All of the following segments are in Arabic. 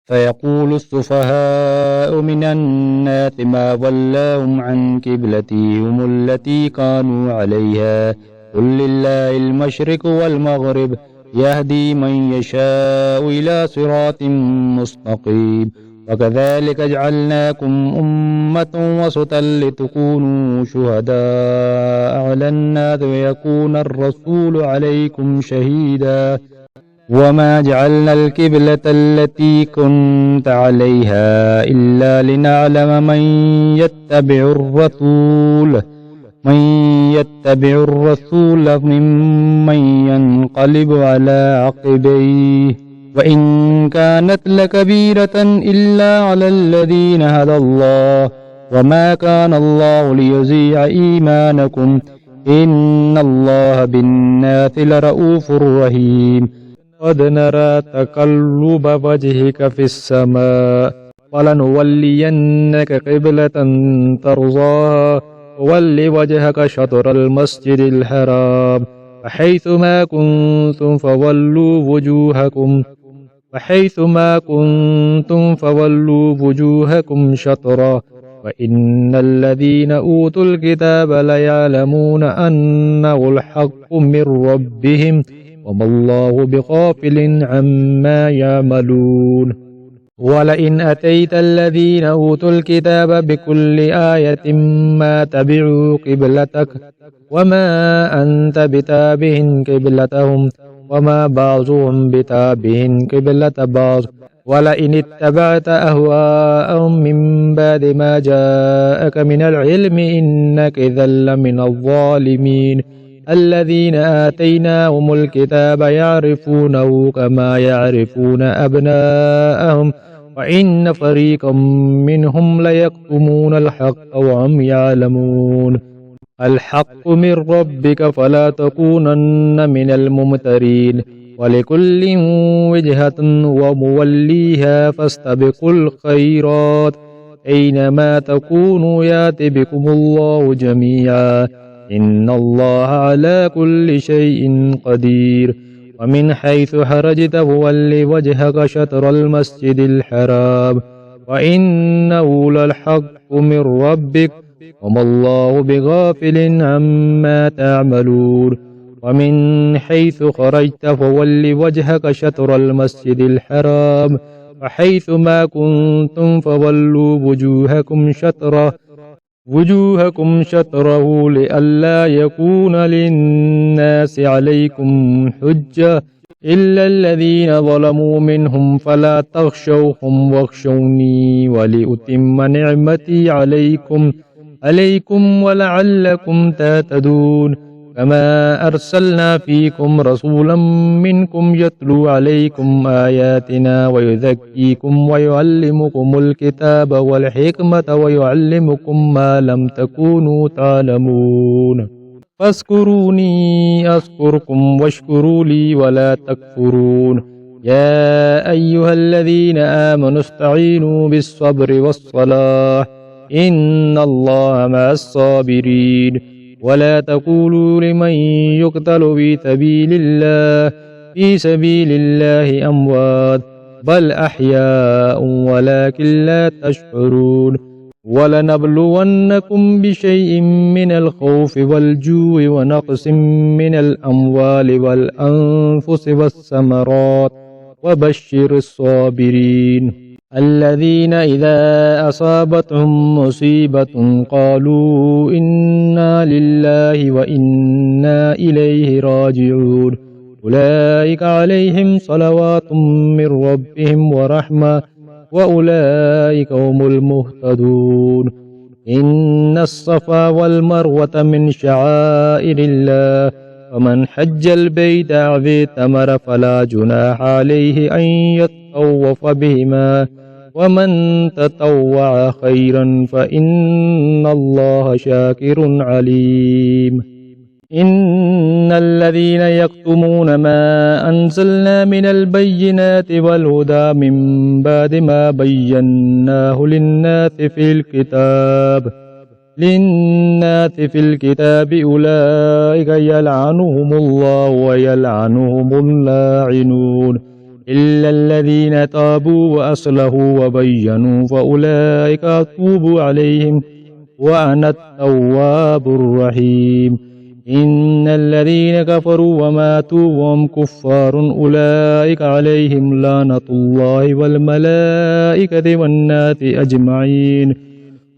فيقول السفهاء من الناس ما ولاهم عن قبلتهم التي كانوا عليها قل لله المشرق والمغرب يهدي من يشاء إلى صراط مستقيم وكذلك جعلناكم أمة وسطا لتكونوا شهداء على الناس ويكون الرسول عليكم شهيدا وما جعلنا القبلة التي كنت عليها إلا لنعلم من يتبع الرسول ممن ينقلب على عقبيه وإن كانت لكبيرة إلا على الذين هدى الله وما كان الله ليضيع إيمانكم إن الله بالناس لرءوف رحيم قد نرى تقلب وجهك في السماء فلنولينك قبلة ترضاها فول وجهك شطر المسجد الحرام فحيثما كنتم فولوا وجوهكم شطرا وإن الذين أوتوا الكتاب ليعلمون أنه الحق من ربهم وما الله بغافل عما يعملون ولئن أتيت الذين أوتوا الكتاب بكل آية ما تبعوا قبلتك وما أنت بتابع قبلتهم وما بعضهم بتابع قبلة بعض ولئن اتبعت أهواءهم من بعد ما جاءك من العلم إنك إذا لمن الظالمين الذين آتيناهم الكتاب يعرفونه كما يعرفون أبناءهم وإن فريقا منهم ليكتمون الحق وهم يعلمون الحق من ربك فلا تكونن من الممترين ولكل وجهة وموليها فاستبقوا الخيرات أينما تكونوا يأت بكم الله جميعا إن الله على كل شيء قدير ومن حيث خرجت فول وجهك شطر المسجد الحرام وإنه للحق من ربك وما الله بغافل عما تعملون ومن حيث خرجت فول وجهك شطر المسجد الحرام وحيثما كنتم فولوا وجوهكم شطره لئلا يكون للناس عليكم حجة إلا الذين ظلموا منهم فلا تخشوهم واخشوني ولأتم نعمتي عليكم ولعلكم تهتدون كما أرسلنا فيكم رسولا منكم يتلو عليكم آياتنا ويزكيكم ويعلمكم الكتاب والحكمة ويعلمكم ما لم تكونوا تعلمون فاذكروني أذكركم واشكروا لي ولا تكفرون يا أيها الذين آمنوا استعينوا بالصبر والصلاة إن الله مع الصابرين ولا تقولوا لمن يقتل في سبيل الله أموات بل أحياء ولكن لا تشعرون ولنبلونكم بشيء من الخوف والجوع ونقص من الأموال والأنفس والثمرات وبشر الصابرين الذين إذا أصابتهم مصيبة قالوا إنا لله وإنا إليه راجعون أولئك عليهم صلوات من ربهم ورحمة وأولئك هم المهتدون إن الصفا والمروة من شعائر الله ومن حج البيت أو اعتمر فلا جناح عليه أن يطوف بهما ومن تطوع خيرا فإن الله شاكر عليم إن الذين يكتمون ما أنزلنا من البينات والهدى من بعد ما بيناه للناس في الكتاب أولئك يلعنهم الله ويلعنهم اللاعنون إلا الذين تابوا وأصلحوا وبينوا فأولئك أتوب عليهم وأنا التواب الرحيم. إن الذين كفروا وماتوا وهم كفار أولئك عليهم لعنة الله والملائكة والناس أجمعين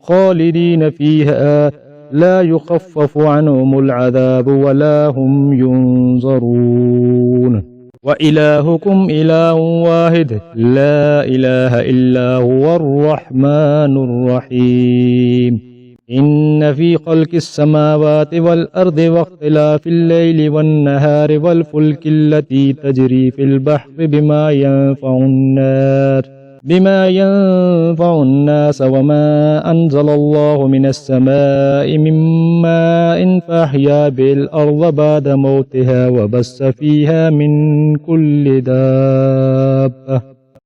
خالدين فيها لا يخفف عنهم العذاب ولا هم ينظرون. وإلهكم إله واحد لا إله إلا هو الرحمن الرحيم. إن في خلق السماوات والأرض واختلاف الليل والنهار والفلك التي تجري في البحر بما ينفع الناس وما أنزل الله من السماء من ماء فأحيا به الأرض بعد موتها وبث فيها من كل دابة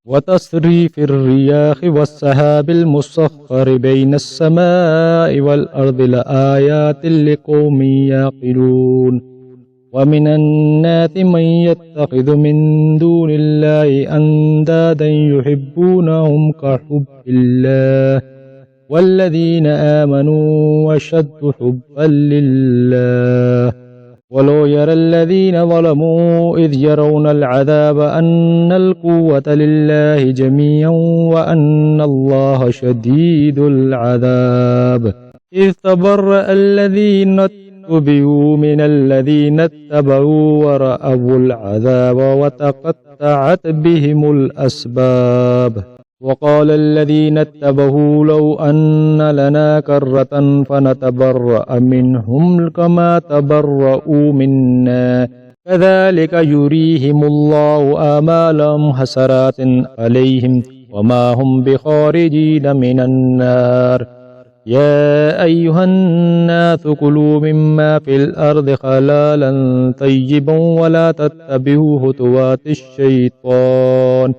وتصريف الرياح والسحاب المسخر بين السماء والأرض لآيات لقوم يعقلون. ومن الناس من يتخذ من دون الله أندادا يحبونهم كحب الله والذين آمنوا أشد حبا لله. ولو يرى الذين ظلموا إذ يرون العذاب أن القوة لله جميعا وأن الله شديد العذاب. إذ تبرأ الذين اتبعوا من الذين اتبعوا ورأوا العذاب وتقطعت بهم الأسباب. وقال الذين اتبعوا لو أن لنا كرة فنتبرأ منهم كما تبرؤوا منا كذلك يريهم الله آمالهم حسرات عليهم وما هم بخارجين من النار. يا أيها الناس كلوا مما في الأرض حلالا طيبا ولا تتبعوا خطوات الشيطان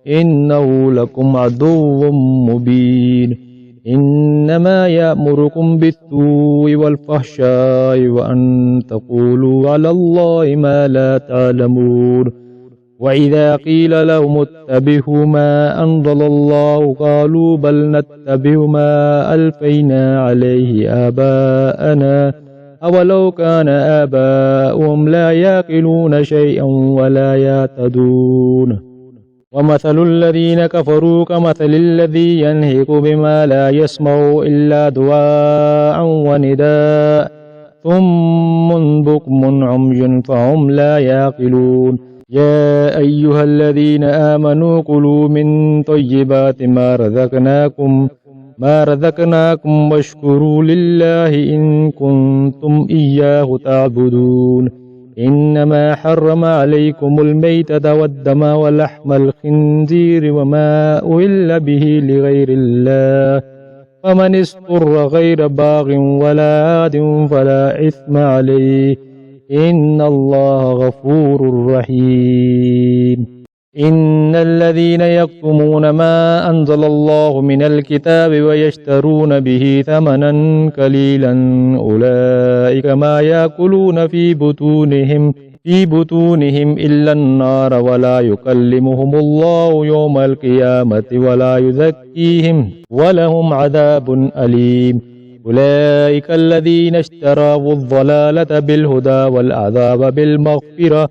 إنه لكم عدو مبين. إنما يأمركم بالسوء والفحشاء وأن تقولوا على الله ما لا تعلمون. وإذا قيل لهم اتبعوا ما أنزل الله قالوا بل نتبع ما ألفينا عليه آباءنا أولو كان آباؤهم لا يعقلون شيئا ولا يهتدون. ومثل الذين كفروا كمثل الذي ينهق بما لا يسمع إلا دعاء ونداء صم بكم عمي فهم لا يعقلون. يا أيها الذين آمنوا كلوا من طيبات ما رزقناكم واشكروا لله إن كنتم إياه تعبدون. إنما حرم عليكم الميتة والدم ولحم الخنزير وما أهل به لغير الله فمن اضطر غير باغ ولا عاد فلا إثم عليه إن الله غفور رحيم. إن الذين يكتمون ما أنزل الله من الكتاب ويشترون به ثمنا قليلا أولئك ما يأكلون في بطونهم إلا النار ولا يكلمهم الله يوم القيامة ولا يزكيهم ولهم عذاب أليم. أولئك الذين اشتروا الضلالة بالهدى والعذاب بالمغفرة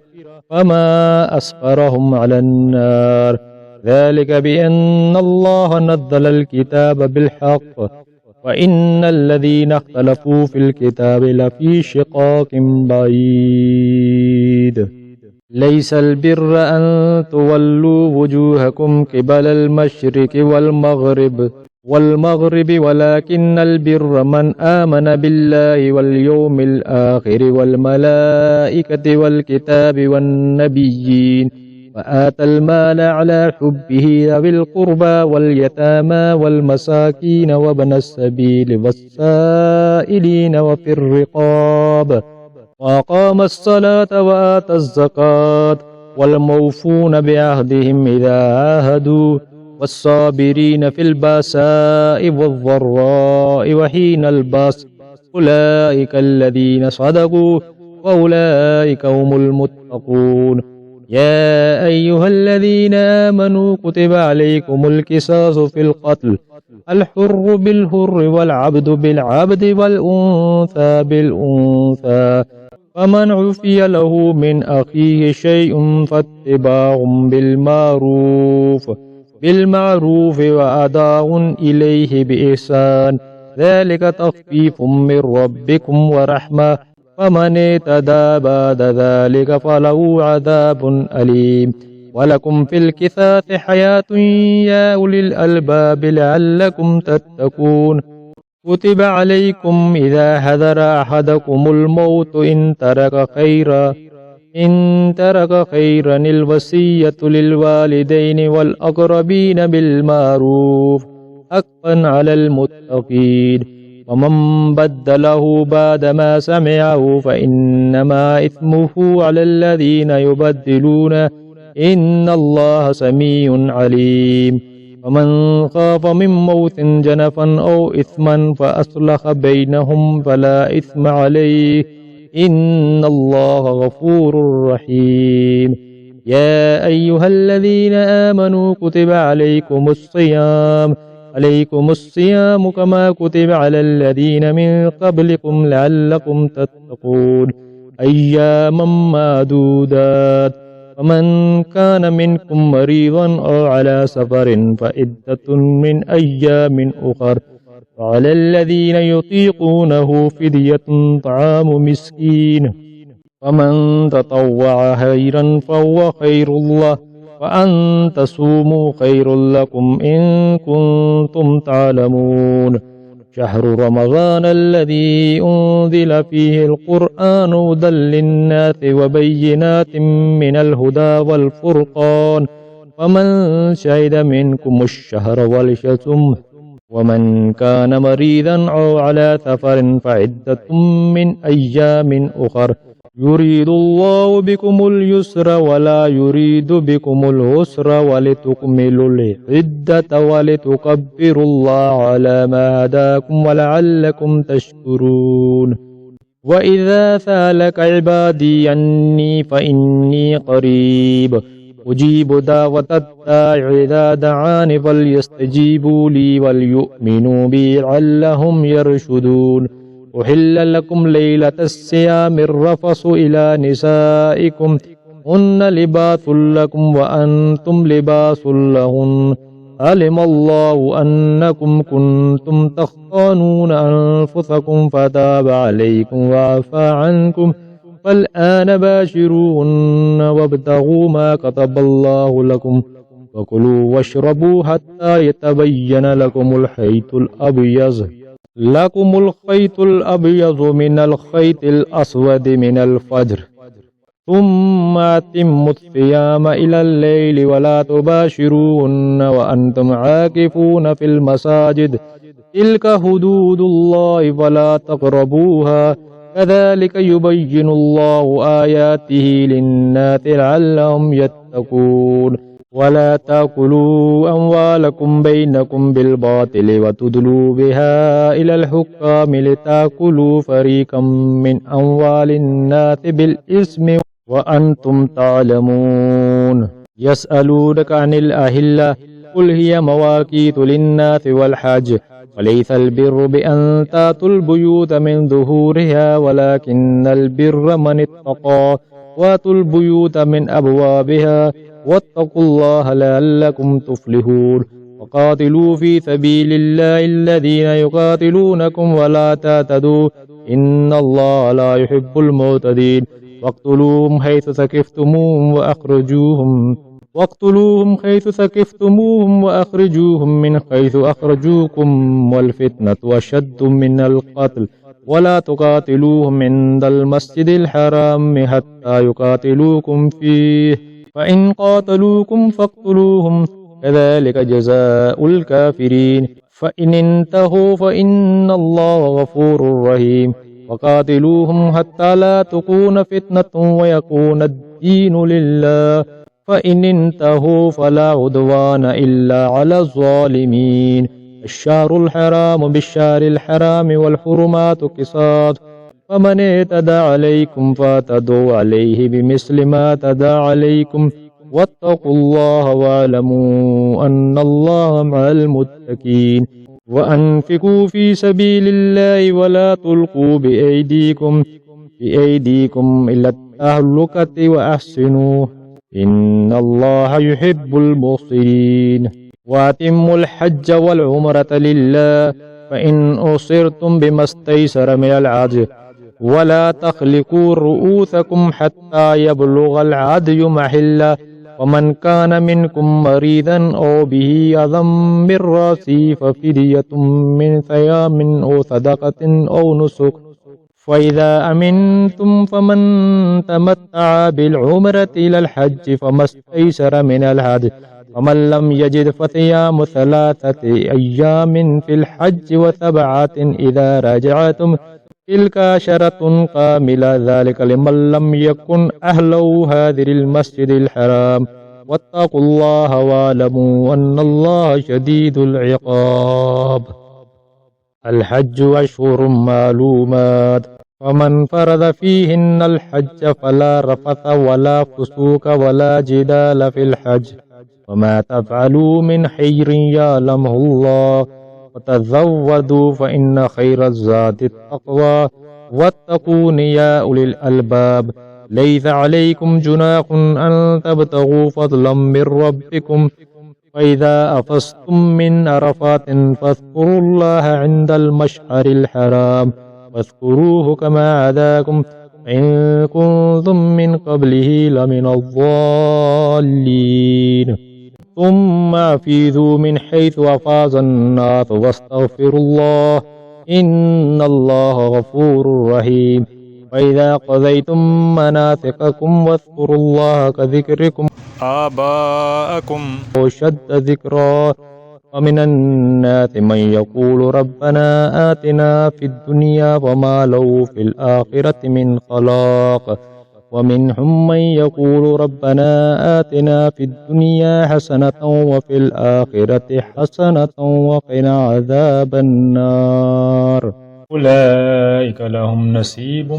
فما أصبرهم على النار ذلك بأن الله نزل الكتاب بالحق وإن الذين اختلفوا في الكتاب لفي شقاق بعيد. ليس البر أن تولوا وجوهكم قبل المشرق والمغرب ولكن البر من آمن بالله واليوم الآخر والملائكة والكتاب والنبيين وآتى المال على حبه ذوي القربى واليتامى والمساكين وابن السبيل والسائلين وفي الرقاب وأقام الصلاة وآتى الزكاة والموفون بعهدهم إذا عاهدوا والصابرين في البأساء والضراء وحين البأس أولئك الذين صدقوا وأولئك هم المتقون. يا أيها الذين آمنوا كتب عليكم القصاص في القتل الحر بالحر والعبد بالعبد والأنثى بالأنثى فمن عفي له من أخيه شيء فاتباع بالمعروف وأداء إليه بإحسان ذلك تخفيف من ربكم ورحمة فمن اعتدى بعد ذلك فله عذاب أليم ولكم في القصاص حياة يا أولي الألباب لعلكم تتقون كتب عليكم إذا حضر أحدكم الموت إن ترك خيرا الوصية للوالدين والأقربين بالمعروف حقا على المتقين ومن بدله بعدما سمعه فإنما إثمه على الذين يبدلون إن الله سميع عليم ومن خاف من موت جنفا أو إثما فأصلح بينهم فلا إثم عليه إن الله غفور رحيم يا أيها الذين آمنوا كتب عليكم الصيام كما كتب على الذين من قبلكم لعلكم تتقون أياما معدودات فمن كان منكم مريضا أو على سفر فعدة من أيام أخر وعلى الذين يطيقونه فدية طعام مسكين فمن تطوع خيرا فهو خير الله وأن تصوموا خير لكم إن كنتم تعلمون شهر رمضان الذي أنزل فيه القرآن هدى للناس وبينات من الهدى والفرقان ومن شهد منكم الشهر وليصمه ومن كان مريضا أو على سفر فعدة من أيام أخر يريد الله بكم اليسر ولا يريد بكم العسر ولتكملوا العدة ولتكبروا الله على ما هداكم ولعلكم تشكرون وإذا سألك عبادي عني فإني قريب أجيب دعوة الداع إذا دعاني فليستجيبوا لي وليؤمنوا بي لعلهم يرشدون أحل لكم ليلة الصيام الرفث إلى نسائكم هن لباس لكم وأنتم لباس لهن علم الله أنكم كنتم تختانون أنفسكم فتاب عليكم وعفى عنكم فالآن باشروهن وابتغوا ما كتب الله لكم وكلوا واشربوا حتى يتبين لكم الخيط الأبيض من الخيط الأسود من الفجر ثم أتموا الصيام إلى الليل ولا تباشروهن وأنتم عاكفون في المساجد تلك حدود الله فلا تقربوها كذلك يبين الله آياته للناس لعلهم يتقون ولا تأكلوا أموالكم بينكم بالباطل وتدلوا بها إلى الحكام لتأكلوا فريقا من أموال الناس بالإثم وأنتم تعلمون يسألونك عن الأهلة قل هي مواقيت للناس والحج وليس البر بأن تأتوا البيوت من ظهورها ولكن البر من اتقى وأتوا البيوت من أبوابها واتقوا الله لعلكم تفلحون وقاتلوا في سبيل الله الذين يقاتلونكم ولا تعتدوا إن الله لا يحب المعتدين واقتلوهم حيث ثقفتموهم وأخرجوهم من حيث أخرجوكم والفتنة أشد من القتل ولا تقاتلوهم عند المسجد الحرام حتى يقاتلوكم فيه فإن قاتلوكم فاقتلوهم كذلك جزاء الكافرين فإن انتهوا فإن الله غفور رحيم وقاتلوهم حتى لا تكون فتنة ويكون الدين لله فإن انتهوا فلا عدوان إلا على الظالمين الشهر الحرام بالشهر الحرام والحرمات قصاص فمن اعتدى عليكم فاعتدوا عليه بمثل ما اعتدى عليكم واتقوا الله واعلموا أن الله مع المتقين وأنفقوا في سبيل الله ولا تلقوا بأيديكم إلى التهلكة وأحسنوا إن الله يحب المحسنين وأتموا الحج والعمرة لله فإن أصرتم بما استيسر من الهدي ولا تخلقوا رؤوسكم حتى يبلغ الهدي محله ومن كان منكم مريضا أو به أذى من رأسه ففدية من صيام أو صدقة أو نسك فإذا أمنتم فمن تمتع بالعمرة إلى الحج فما استيسر من الهدي ومن لم يجد فصيام 3 أيام في الحج و7 إذا رجعتم تلك 10 كاملة ذلك لمن لم يكن أهله هذه المسجد الحرام واتقوا الله واعلموا أن الله شديد العقاب الحج أشهر معلومات ومن فرض فيهن الحج فلا رفث ولا فسوق ولا جدال في الحج وما تفعلوا من خير يعلمه الله وتزودوا فإن خير الزاد التقوى واتقون يا أولي الألباب ليس عليكم جناح أن تبتغوا فضلا من ربكم فإذا أفضتم من عرفات فاذكروا الله عند المشعر الحرام واذكروه كما هداكم إن كنتم من قبله لمن الضالين ثم أفيذوا من حيث أفاض الناس واستغفروا الله إن الله غفور رحيم وإذا قضيتم مناسككم واذكروا الله كذكركم آباءكم أشد ذكرا ومن الناس من يقول ربنا آتنا في الدنيا وما له في الآخرة من خلاق ومنهم من يقول ربنا آتنا في الدنيا حسنة وفي الآخرة حسنة وقنا عذاب النار أولئك لهم نصيب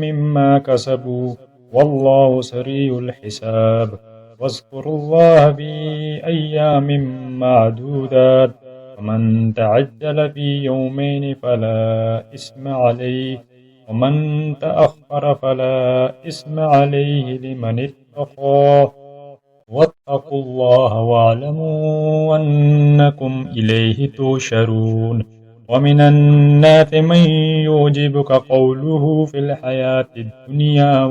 مما كسبوا والله سريع الحساب واذكروا الله في أيام معدودات ومن تعجل في يومين فلا إثم عليه ومن تأخر فلا إثم عليه لمن اتقى واتقوا الله واعلموا أنكم إليه تحشرون ومن الناس من يعجبك قوله في الحياة الدنيا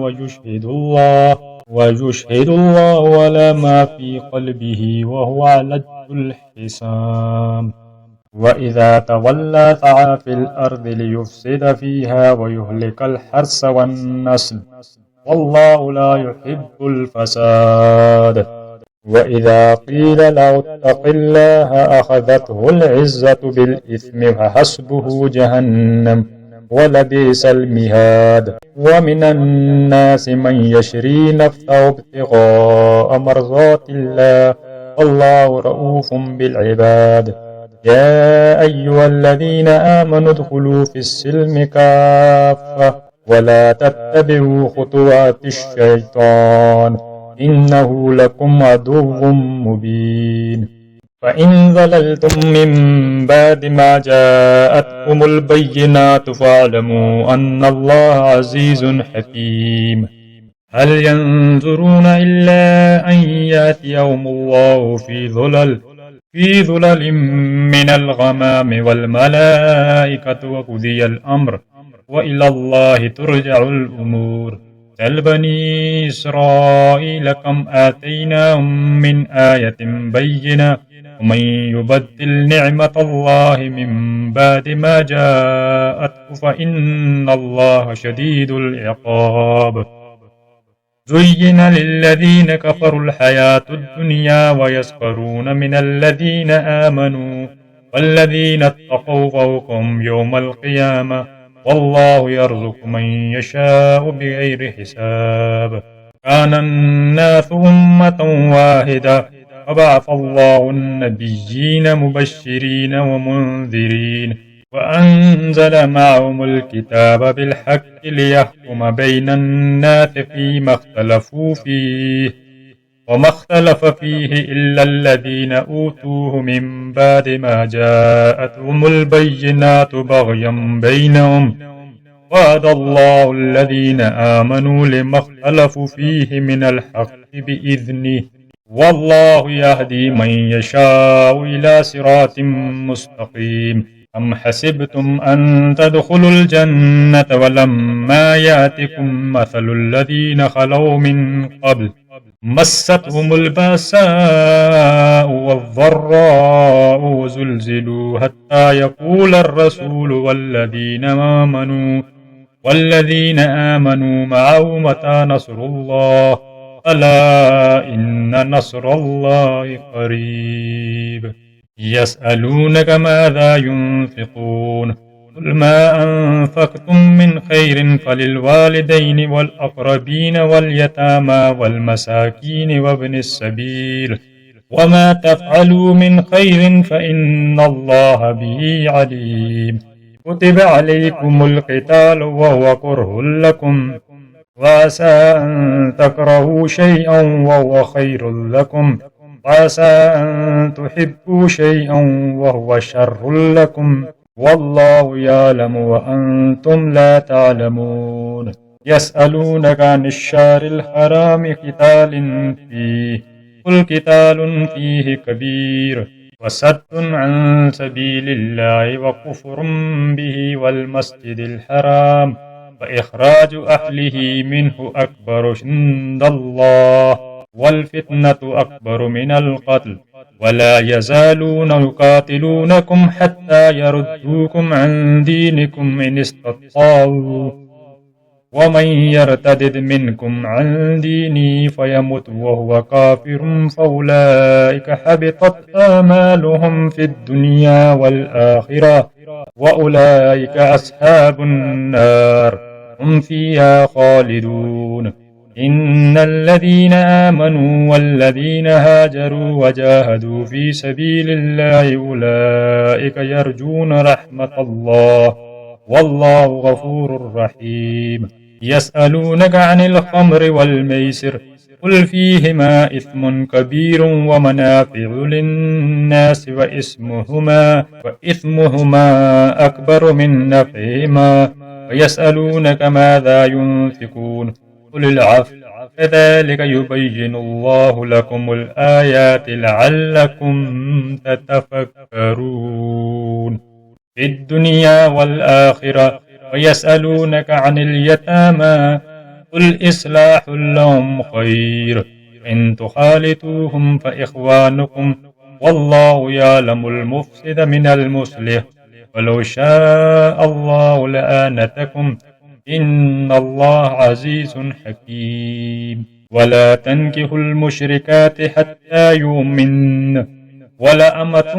ويشهد الله على ما في قلبه وهو على الحساب وإذا تولى سعى في الأرض ليفسد فيها ويهلك الحرث والنسل والله لا يحب الفساد وإذا قيل له اتق الله أخذته العزة بالإثم فحسبه جهنم ولبئس المهاد ومن الناس من يشري نفسه ابتغاء مرضات الله والله رؤوف بالعباد يا أيها الذين آمنوا ادخلوا في السلم كافة ولا تتبعوا خطوات الشيطان إنه لكم عدو مبين فإن ظللتم من بعد ما جاءتكم البينات فاعلموا أن الله عزيز حكيم هل ينظرون إلا أن يأتيهم الله في ظلل من الغمام والملائكة وقضي الأمر وإلى الله ترجع الأمور سل بني إسرائيل كم آتيناهم من آية بينة ومن يبدل نعمة الله من بعد ما جاءته فإن الله شديد العقاب زين للذين كفروا الحياة الدنيا ويسخرون من الذين آمنوا والذين اتقوا فوقهم يوم القيامة والله يرزق من يشاء بغير حساب كان الناس أمة واحدة فبعث الله النبيين مبشرين ومنذرين وأنزل معهم الكتاب بالحق ليحكم بين الناس فيما اختلفوا فيه وما اختلف فيه إلا الذين أوتوه من بعد ما جاءتهم البينات بغيا بينهم وعد الله الذين آمنوا لما اختلفوا فيه من الحق بإذنه والله يهدي من يشاء إلى صراط مستقيم أم حسبتم أن تدخلوا الجنة ولما يأتكم مثل الذين خلوا من قبل مستهم البأساء والضراء وزلزلوا حتى يقول الرسول والذين آمنوا معه متى نصر الله ألا إن نصر الله قريب يسألونك ماذا ينفقون قل ما أنفقتم من خير فللوالدين والأقربين واليتامى والمساكين وابن السبيل وما تفعلوا من خير فإن الله به عليم كتب عليكم القتال وهو كره لكم وعسى أن تكرهوا شيئا وهو خير لكم وعسى أن تحبوا شيئا وهو شر لكم والله يعلم وأنتم لا تعلمون يسألونك عن الشهر الحرام قتال فيه قل قتال فيه كبير وصد عن سبيل الله وكفر به والمسجد الحرام وإخراج أهله منه أكبر عند الله والفتنة أكبر من القتل ولا يزالون يقاتلونكم حتى يردوكم عن دينكم إن استطاعوا ومن يرتد منكم عن دينه فيمت وهو كافر فأولئك حبطت آمالهم في الدنيا والآخرة وأولئك أصحاب النار هم فيها خالدون إن الذين آمنوا والذين هاجروا وجاهدوا في سبيل الله أولئك يرجون رحمة الله والله غفور رحيم يسألونك عن الخمر والميسر قل فيهما إثم كبير ومنافع للناس وإثمهما أكبر من نفعهما ويسألونك ماذا ينفقون قل العفو كذلك يبين الله لكم الآيات لعلكم تتفكرون في الدنيا والآخرة ويسألونك عن اليتامى قل إصلاح لهم خير إن تخالطوهم فإخوانكم والله يعلم المفسد من المصلح ولو شاء الله لآنتكم إن الله عزيز حكيم ولا تنكحوا المشركات حتى يؤمن ولأمة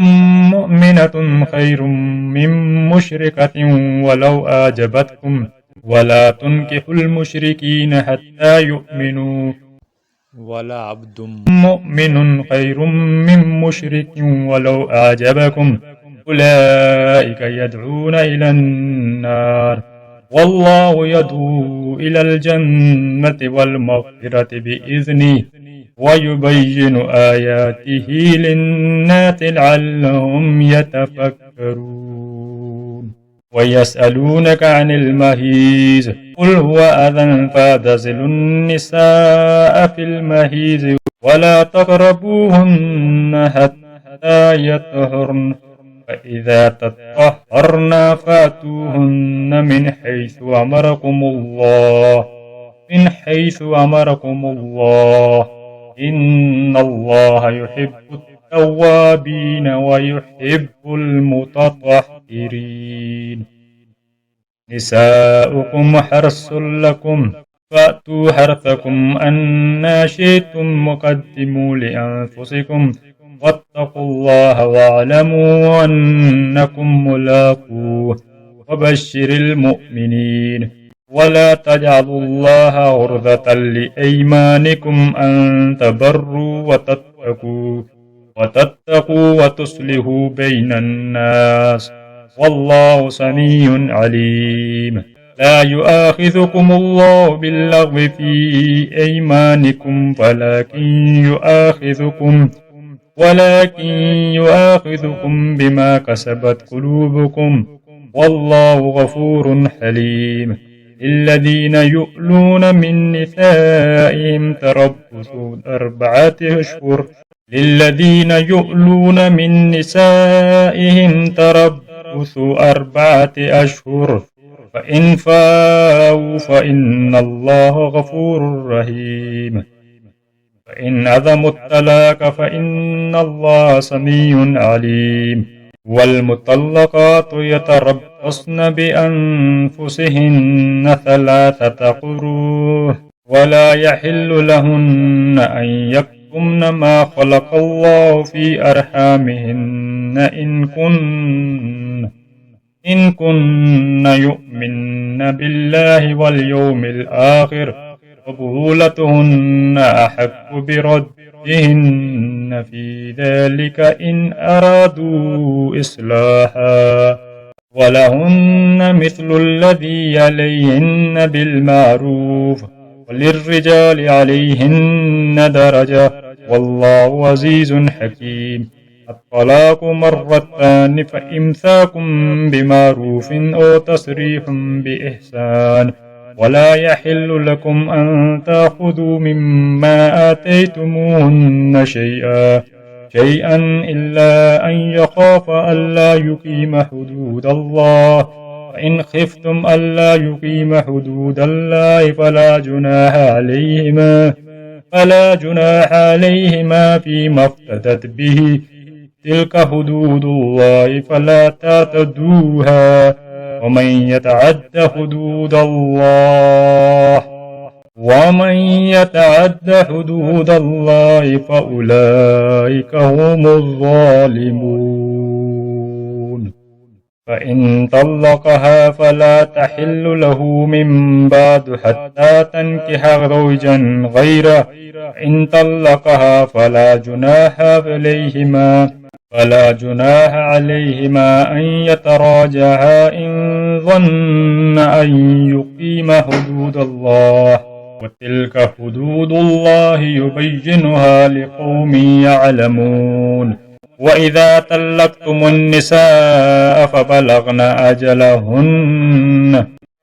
مؤمنة خير من مشركة ولو أعجبتكم ولا تنكحوا المشركين حتى يؤمنوا ولعبد مؤمن خير من مشرك ولو أعجبكم أولئك يدعون إلى النار والله يدعو إلى الجنة والمغفرة بإذنه ويبين آياته للناس لعلهم يتفكرون ويسألونك عن المهيز قل هو أذى فاعتزلوا النساء في المهيز ولا تقربوهن حتى يطهرن فإذا تطهرن فأتوهن من حيث أمركم الله إن الله يحب التوابين ويحب المتطهرين نساؤكم حرث لكم فأتوا حرثكم أنى شئتم وقدموا لأنفسكم واتقوا الله واعلموا أنكم ملاقوه وبشر المؤمنين ولا تجعلوا الله عرضة لأيمانكم أن تبروا وتتقوا وتصلحوا بين الناس والله سميع عليم. لا يؤاخذكم الله باللغو في أيمانكم ولكن يؤاخذكم بما كسبت قلوبكم، والله غفور حليم. للذين يؤلون من نسائهم تربص 4 أشهر، فإن فاءوا فإن الله غفور رحيم. فإن عزموا الطلاق فإن الله سميع عليم. والمطلقات يتربصن بأنفسهن 3 قروء، ولا يحل لهن أن يكتمن ما خلق الله في أرحامهن إن كن يؤمن بالله واليوم الآخر، وبطولتهن أحق بردهن في ذلك إن أرادوا إصلاحا، ولهن مثل الذي عليهن بالمعروف، وللرجال عليهن درجة، والله عزيز حكيم. الطلاق 2 فإمساك بمعروف أو تسريح بإحسان، ولا يحل لكم أن تأخذوا مما آتيتموهن شيئا إلا أن يخاف ألا يقيم حدود الله، فإن خفتم ألا يقيم حدود الله فلا جناح عليهما فيما افتدت به، تلك حدود الله فلا تعتدوها، ومن يتعد حدود الله فأولئك هم الظالمون. فإن طلقها فلا تحل له من بعد حتى تنكح زوجا غيره، فإن طلقها فلا جناح عليهما أن يتراجعا إن ظن أن يقيم حدود الله، وتلك حدود الله يبينها لقوم يعلمون. وإذا طلقتم النساء فبلغن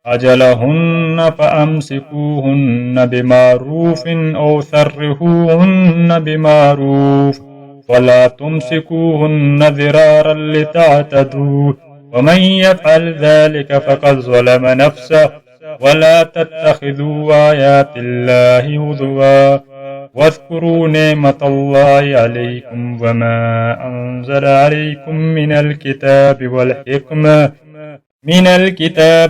أجلهن فأمسكوهن بمعروف أو سرحوهن بمعروف، ولا تمسكوهن ضرارا لتعتدوا، ومن يفعل ذلك فقد ظلم نفسه. ولا تتخذوا آيات الله هزوا، واذكروا نعمة الله عليكم وما أنزل عليكم من الكتاب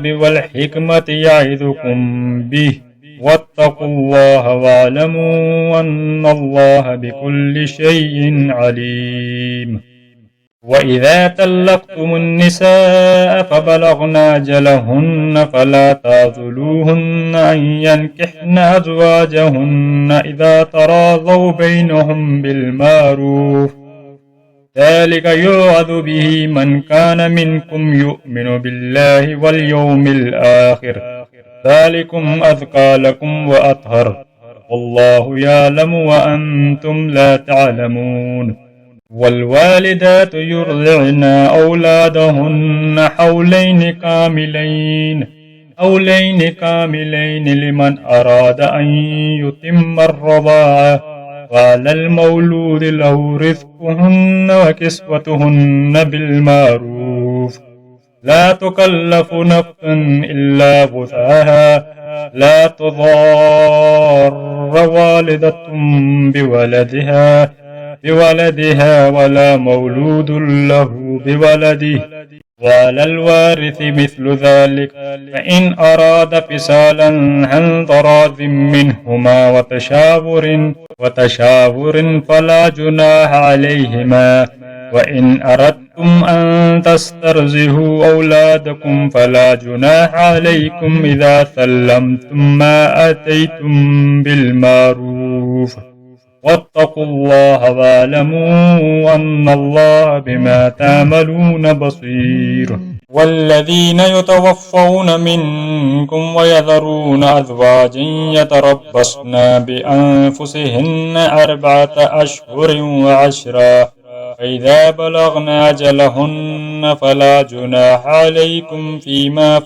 والحكمة يعظكم به، واتقوا الله واعلموا أن الله بكل شيء عليم. وإذا طلقتم النساء فبلغن أجلهن فلا تعضلوهن أن ينكحن أزواجهن إذا تراضوا بينهم بالمعروف، ذلك يوعظ به من كان منكم يؤمن بالله واليوم الآخر، ذلكم أزكى لكم وأطهر، والله يعلم وأنتم لا تعلمون. والوالدات يرضعن أولادهن حولين كاملين لمن أراد أن يتم الرضاعة، وعلى المولود له رزقهن وكسوتهن بالمعروف، لا تكلف نفس إلا وسعها، لا تضار والدة بولدها ولا مولود له بولده، وعلى الوارث مثل ذلك، فإن أراد فصالا عن تراض منهما وتشاور فلا جناح عليهما. وإن أردتم أن تسترضعوا أولادكم فلا جناح عليكم إذا سلمتم ما آتيتم بالمعروف، واتقوا الله واعلموا أن الله بما تعملون بصير. والذين يتوفون منكم ويذرون أزواجا يتربصن بأنفسهن 4 أشهر و10، فإذا بلغن أجلهن فلا جناح عليكم فيما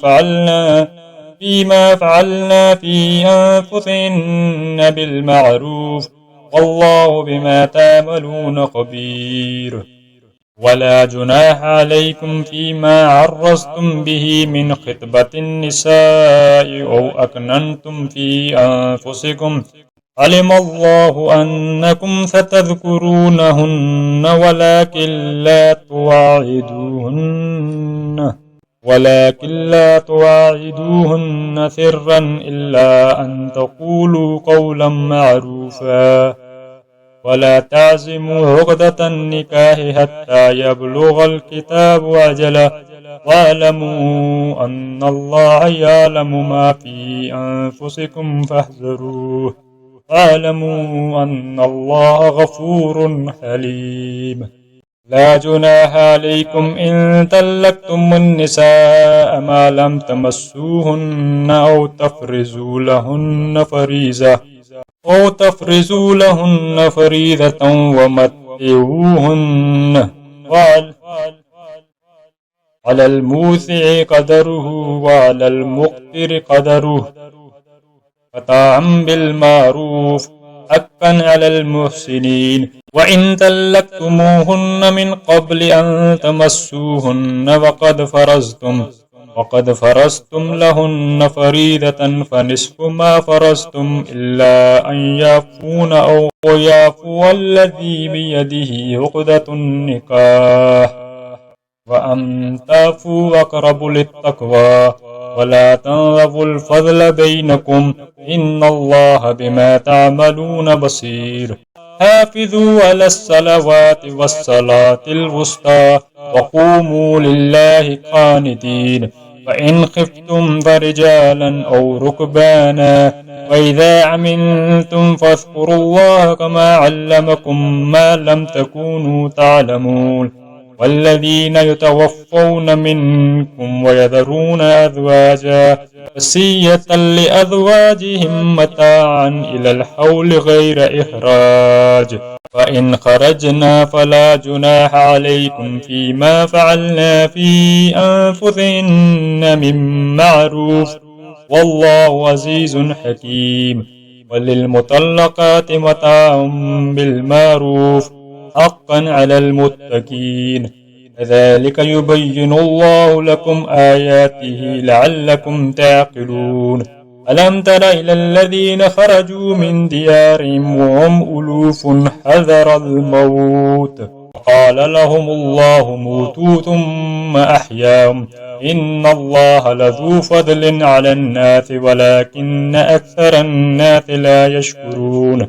فعلنا في أنفسهن بالمعروف، والله بما تعملون خبير. ولا جناح عليكم فيما عرضتم به من خطبة النساء أو أكننتم في أنفسكم، علم الله أنكم ستذكرونهن ولكن لا تواعدوهن سرا إلا أن تقولوا قولا معروفا، ولا تعزموا عقدة النكاح حتى يبلغ الكتاب أجله، واعلموا أن الله يعلم ما في أنفسكم فاحذروه، واعلموا أن الله غفور حليم. لا جناح عليكم إن طلقتم النساء ما لم تمسوهن أو تفرضوا لهن فريضة ومتعوهن، على الموسع قدره وعلى المقتر قدره متاعا بالمعروف، حقا على المحسنين. وإن طلقتموهن من قبل أن تمسوهن وقد فرضتم لهن فريضة فنصف ما فرضتم إلا أن يعفون أو يعفو الذي بيده عقدة النكاح، وأن تعفوا أقرب للتقوى، ولا تنسوا الفضل بينكم، إن الله بما تعملون بصير. حافظوا على الصلوات والصلاة الوسطى وقوموا لله قانتين. فإن خفتم فرجالا أو ركبانا، وإذا عملتم فاذكروا الله كما علمكم ما لم تكونوا تعلمون. والذين يتوفون منكم ويذرون أزواجا وصية لأزواجهم متاعا إلى الحول غير إخراج، فإن خرجنا فلا جناح عليكم فيما فعلنا في أنفسهن من معروف، والله عزيز حكيم. وللمطلقات متاع بالمعروف، حقا على المتقين. كذلك يبين الله لكم آياته لعلكم تعقلون. ألم تر إلى الذين خرجوا من ديارهم وهم ألوف حذر الموت، قال لهم الله موتوا ثم أحياهم، إن الله لذو فضل على الناس ولكن أكثر الناس لا يشكرون.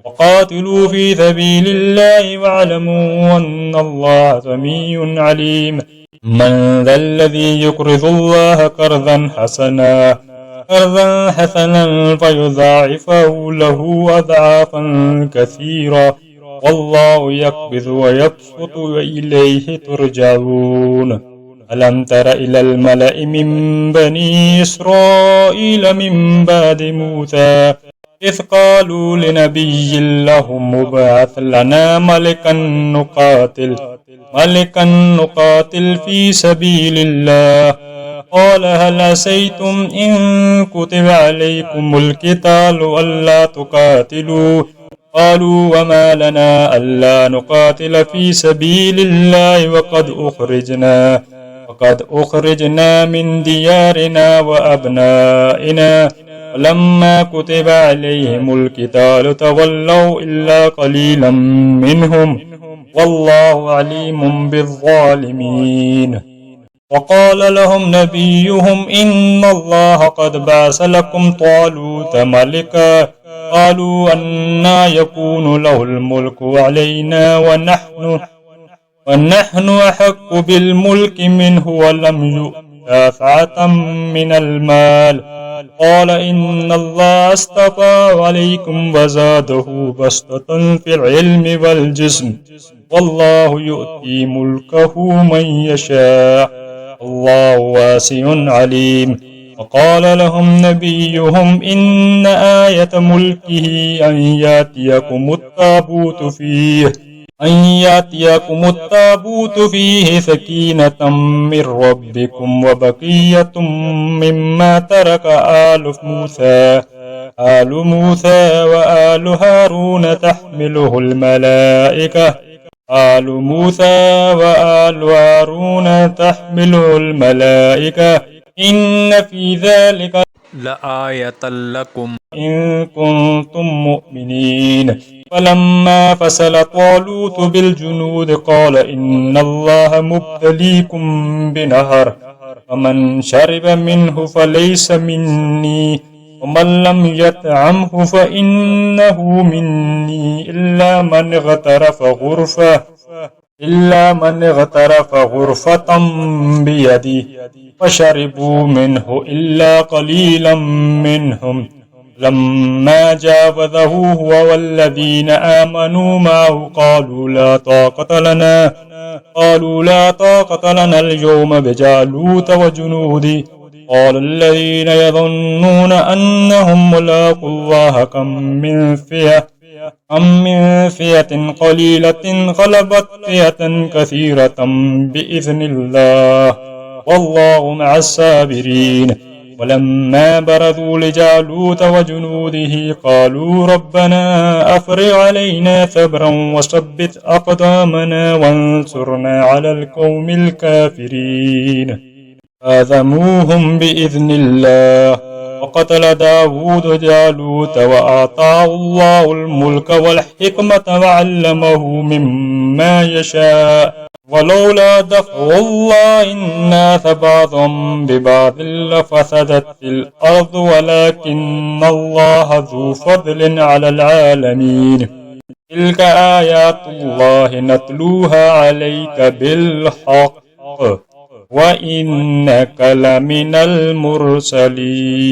وقاتلوا في سبيل الله واعلموا أن الله سميع عليم. من ذا الذي يقرض الله قرضا حسنا فيضاعفه له أضعافا كثيرا، والله يقبض ويبسط وإليه ترجعون. ألم تر إلى الملأ من بني إسرائيل من بعد موسى إذ قالوا لنبي لهم ابعث لنا ملكا نقاتل في سبيل الله، قال هل عسيتم إن كتب عليكم القتال ألا تقاتلوا، قالوا وما لنا ألا نقاتل في سبيل الله وقد أخرجنا من ديارنا وأبنائنا، ولما كتب عليهم القتال تولوا إلا قليلا منهم، والله عليم بالظالمين. وقال لهم نبيهم إن الله قد بعث لكم طالوت ملكا، قالوا أنى يكون له الملك علينا ونحن أحق بالملك منه دافعة من المال. قال إن الله اصطفى عليكم وزاده بسطة في العلم والجسم، والله يؤتي ملكه من يشاء، الله واسع عليم. وقال لهم نبيهم إن آية ملكه أن يأتيكم التابوت فيه سكينة من ربكم وبقية مما ترك آل موسى وآل هارون تحمله الملائكة إن في ذلك لآية لكم إن كنتم مؤمنين. فلما فصل طالوت بالجنود قال إن الله مبتليكم بنهر، فمن شرب منه فليس مني، ومن لم يطعمه فإنه مني إلا من اغترف غرفة بيده، فشربوا منه إلا قليلا منهم. لما جاوزه هو والذين آمنوا معه قالوا لا طاقة لنا اليوم بجالوت وجنوده. قال الذين يظنون أنهم ملاقو الله كم من فئة قليلة غلبت فئة كثيرة بإذن الله، والله مع الصابرين. ولما برزوا لجالوت وجنوده قالوا ربنا أفرغ علينا صبرا وثبت أقدامنا وانصرنا على القوم الكافرين. فهزموهم بإذن الله. وقتل داود جالوت وآتاه الله الملك والحكمة وعلمه مما يشاء، ولولا دفع الله الناس بعضهم ببعض لفسدت في الأرض ولكن الله ذو فضل على العالمين. تلك آيات الله نتلوها عليك بالحق وإنك لمن المرسلين.